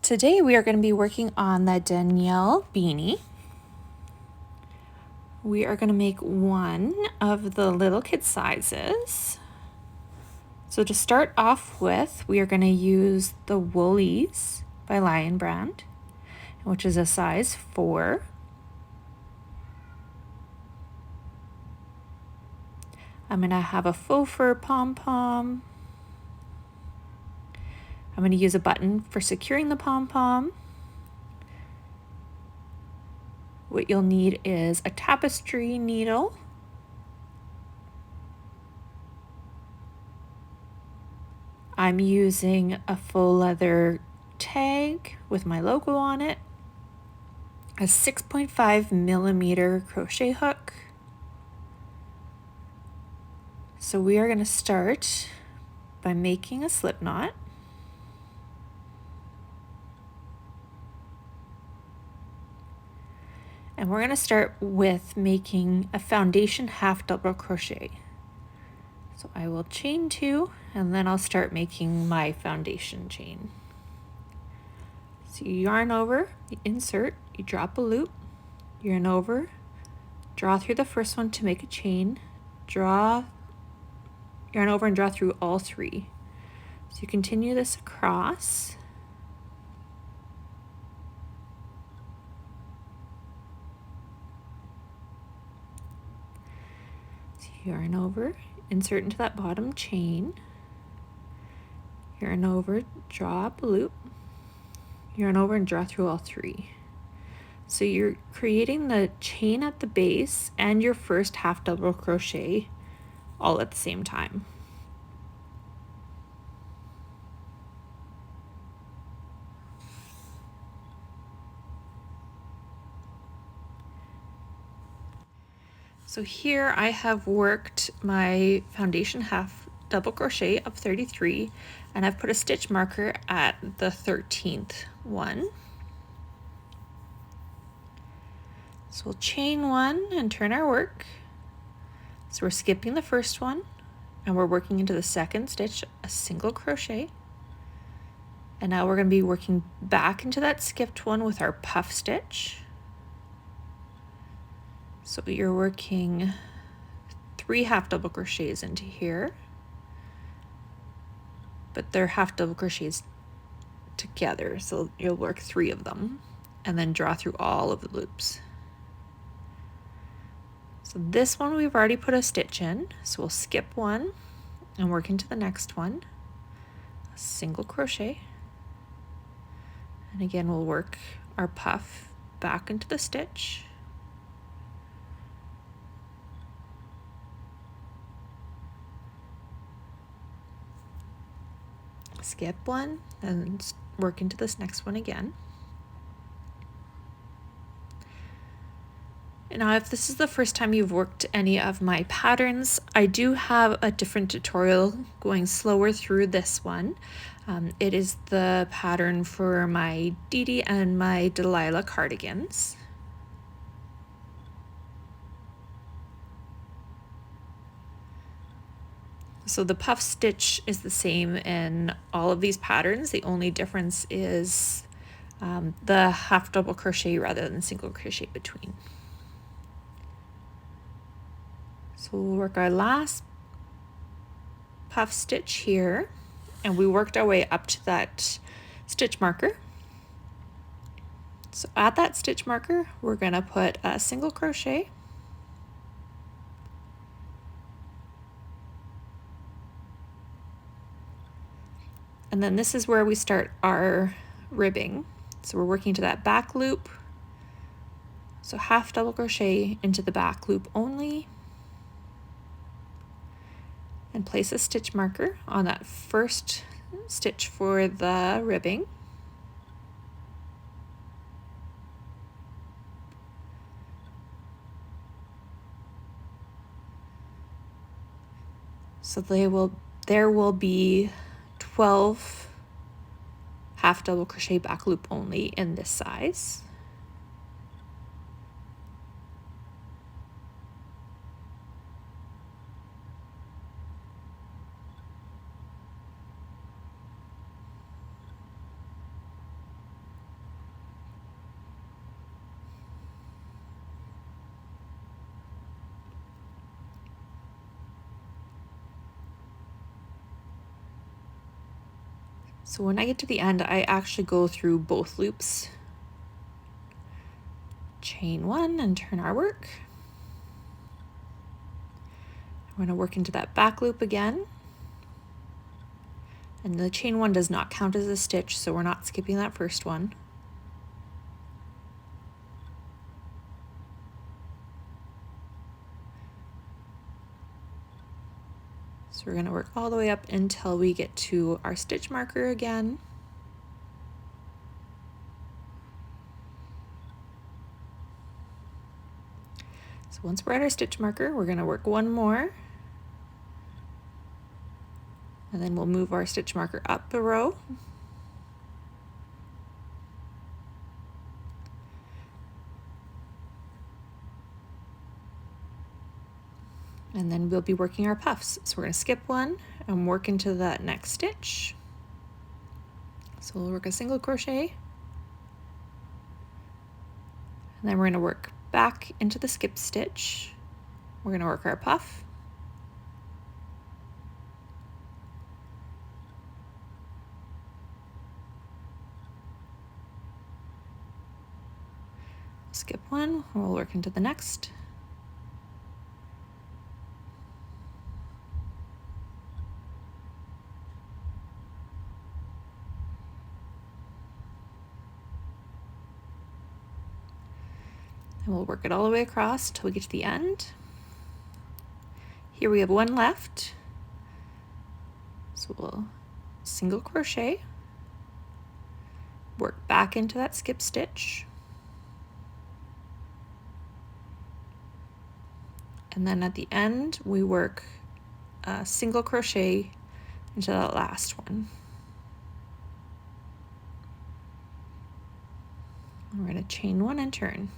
Today we are going to be working on the Danielle Beanie. We are going to make one of the little kid sizes. So to start off with, we are going to use the Woolies by Lion Brand, which is a size 4. I'm going to have a faux fur pom-pom. I'm going to use a button for securing the pom-pom. What you'll need is a tapestry needle, I'm using a faux leather tag with my logo on it, a 6.5 millimeter crochet hook. So we are going to start by making a slip knot. And we're going to start with making a foundation half double crochet. So I will chain 2 and then I'll start making my foundation chain. So you yarn over, you insert, you drop a loop, yarn over, draw through the first one to make a chain, yarn over and draw through all 3. So you continue this across. So yarn over, insert into that bottom chain, yarn over, draw up a loop, yarn over and draw through all 3. So you're creating the chain at the base and your first half double crochet all at the same time. So here I have worked my foundation half double crochet of 33 and I've put a stitch marker at the 13th one. So we'll chain 1 and turn our work. So we're skipping the first one and we're working into the second stitch, a single crochet. And now we're going to be working back into that skipped one with our puff stitch. So you're working 3 half double crochets into here, but they're half double crochets together, so you'll work 3 of them and then draw through all of the loops. So this one we've already put a stitch in, so we'll skip 1 and work into the next one, a single crochet, and again we'll work our puff back into the stitch. Skip 1 and work into this next one again. And now if this is the first time you've worked any of my patterns, I do have a different tutorial going slower through this one. It is the pattern for my Dede and my Delilah cardigans. So the puff stitch is the same in all of these patterns. The only difference is the half double crochet rather than single crochet between. So we'll work our last puff stitch here, and we worked our way up to that stitch marker. So at that stitch marker, we're going to put a single crochet, and then this is where we start our ribbing. So we're working to that back loop. So half double crochet into the back loop only, and place a stitch marker on that first stitch for the ribbing. So there will be 12 half double crochet back loop only in this size. So when I get to the end, I actually go through both loops. Chain one and turn our work. I'm going to work into that back loop again. And the chain one does not count as a stitch, so we're not skipping that first one. So we're going to work all the way up until we get to our stitch marker again. So once we're at our stitch marker, we're going to work one more. And then we'll move our stitch marker up a row. And then we'll be working our puffs. So we're going to skip one and work into that next stitch. So we'll work a single crochet. And then we're going to work back into the skip stitch. We're going to work our puff. Skip one, we'll work into the next. And we'll work it all the way across till we get to the end. Here we have one left. So we'll single crochet, work back into that skip stitch. And then at the end, we work a single crochet into that last one. And we're going to chain one and turn.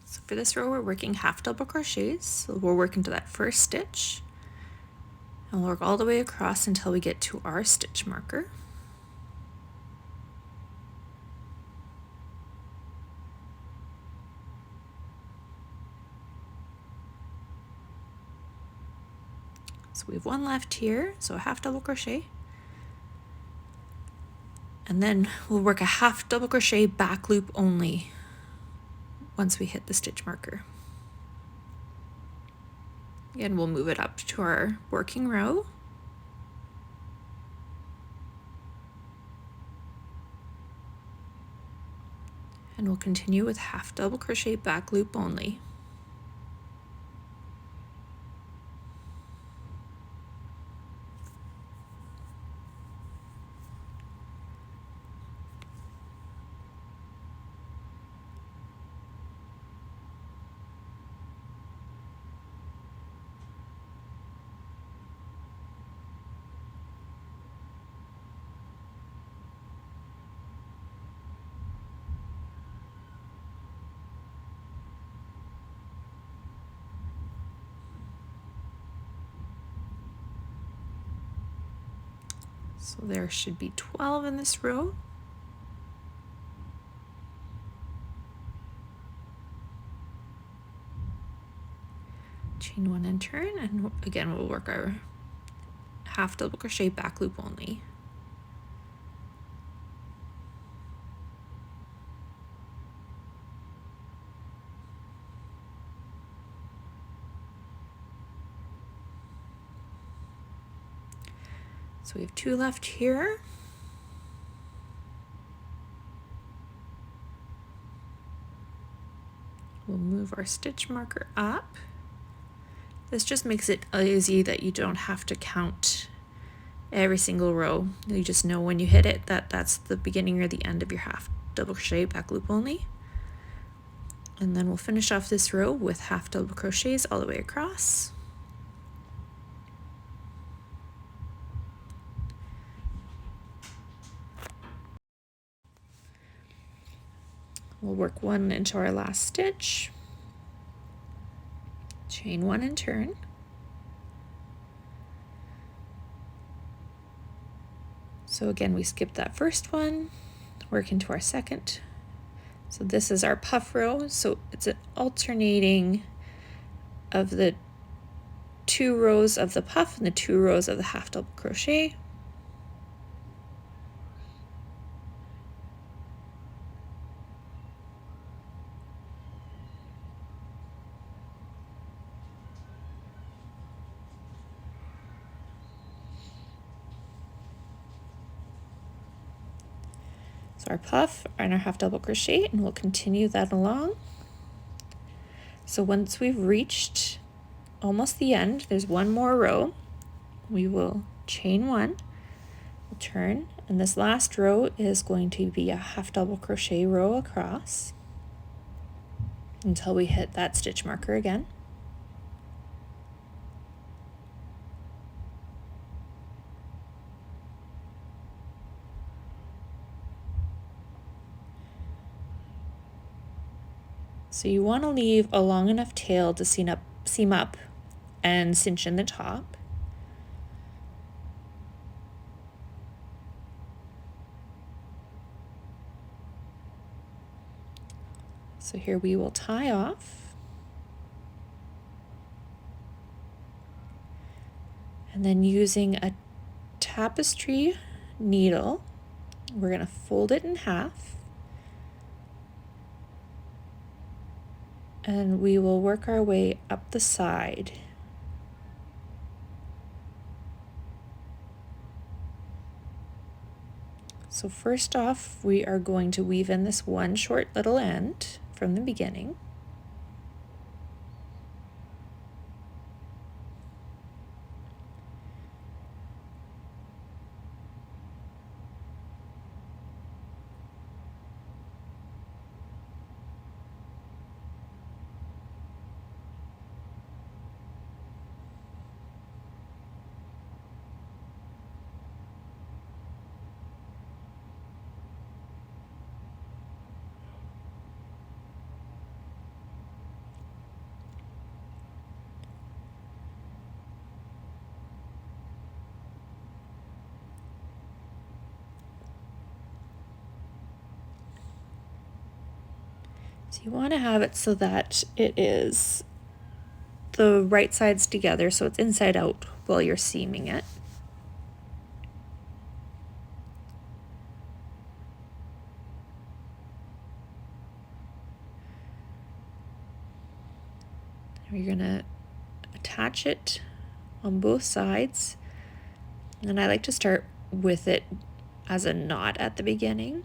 So for this row, we're working half double crochets. So we'll work into that first stitch and we'll work all the way across until we get to our stitch marker. So we have one left here, so a half double crochet. And then we'll work a half double crochet back loop only once we hit the stitch marker. And we'll move it up to our working row. And we'll continue with half double crochet back loop only. So there should be 12 in this row. Chain one and turn, and again we'll work our half double crochet back loop only. So we have two left here. We'll move our stitch marker up. This just makes it easy that you don't have to count every single row. You just know when you hit it that that's the beginning or the end of your half double crochet back loop only. And then we'll finish off this row with half double crochets all the way across. We'll work one into our last stitch, chain one and turn. So again, we skipped that first one, work into our second. So this is our puff row. So it's an alternating of the 2 rows of the puff and the 2 rows of the half double crochet. So our puff and our half double crochet, and we'll continue that along. So once we've reached almost the end, there's one more row. We will chain 1, we'll turn, and this last row is going to be a half double crochet row across until we hit that stitch marker again. So you want to leave a long enough tail to seam up and cinch in the top. So here we will tie off. And then using a tapestry needle, we're going to fold it in half. And we will work our way up the side. So first off, we are going to weave in this one short little end from the beginning. So you want to have it so that it is the right sides together, so it's inside out while you're seaming it. You're going to attach it on both sides, and I like to start with it as a knot at the beginning.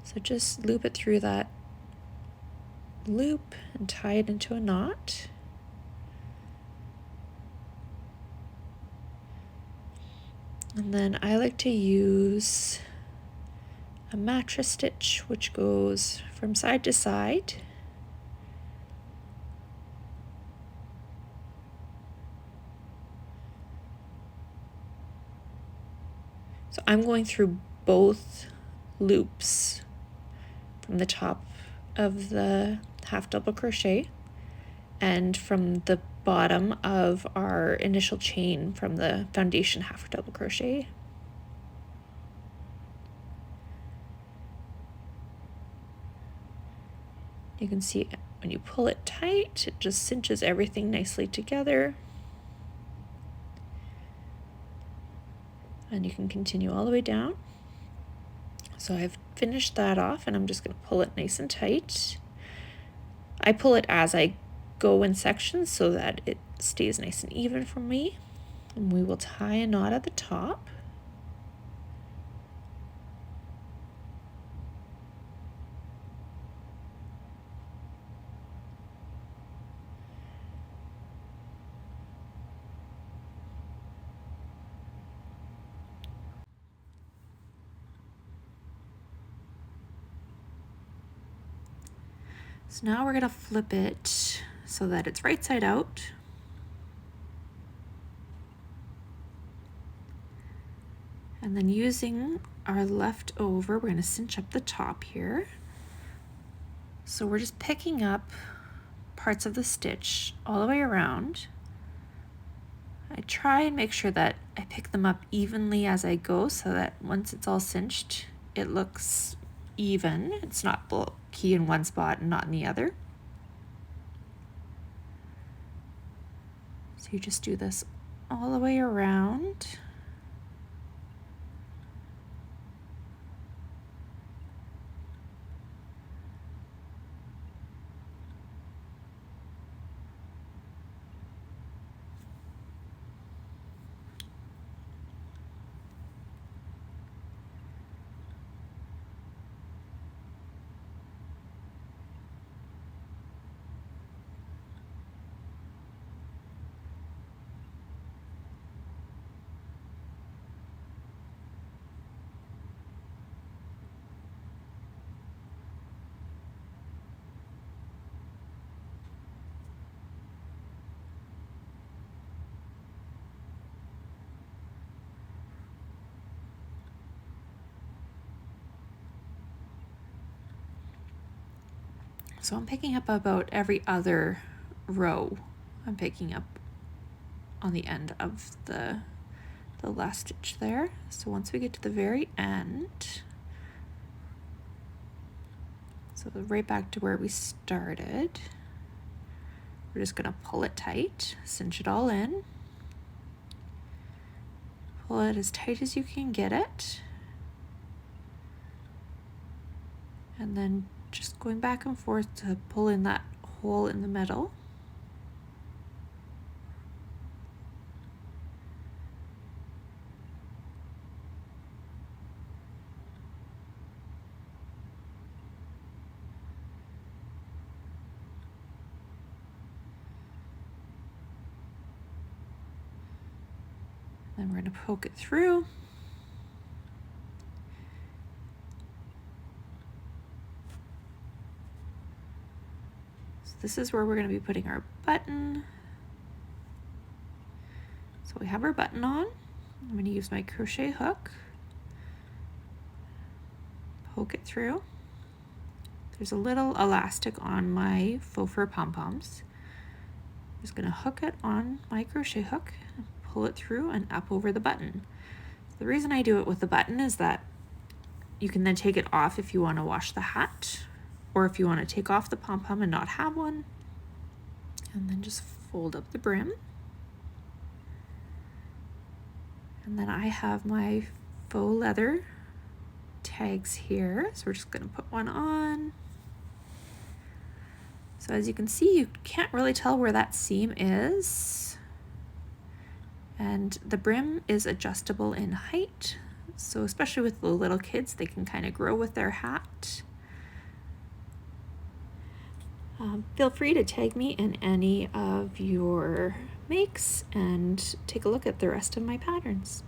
So just loop it through that loop and tie it into a knot. And then I like to use a mattress stitch, which goes from side to side. So I'm going through both loops from the top of the half double crochet and from the bottom of our initial chain from the foundation half double crochet. You can see when you pull it tight, it just cinches everything nicely together. And you can continue all the way down. So I've finished that off, and I'm just going to pull it nice and tight. I pull it as I go in sections so that it stays nice and even for me. And we will tie a knot at the top. So now we're going to flip it so that it's right side out. And then using our leftover, we're going to cinch up the top here. So we're just picking up parts of the stitch all the way around. I try and make sure that I pick them up evenly as I go so that once it's all cinched, it looks even. It's not bulky in one spot and not in the other. So you just do this all the way around. So I'm picking up about every other row. I'm picking up on the end of the last stitch there. So once we get to the very end, so right back to where we started, we're just gonna pull it tight, cinch it all in, pull it as tight as you can get it, and then just going back and forth to pull in that hole in the middle. Then we're going to poke it through. So this is where we're going to be putting our button. So we have our button on. I'm going to use my crochet hook, poke it through. There's a little elastic on my faux fur pom-poms. I'm just going to hook it on my crochet hook, pull it through and up over the button. So the reason I do it with the button is that you can then take it off if you want to wash the hat, or if you want to take off the pom-pom and not have one, and then just fold up the brim. And then I have my faux leather tags here, so we're just going to put one on. So as you can see, you can't really tell where that seam is. And the brim is adjustable in height. So especially with the little kids, they can kind of grow with their hat. Feel free to tag me in any of your makes and take a look at the rest of my patterns.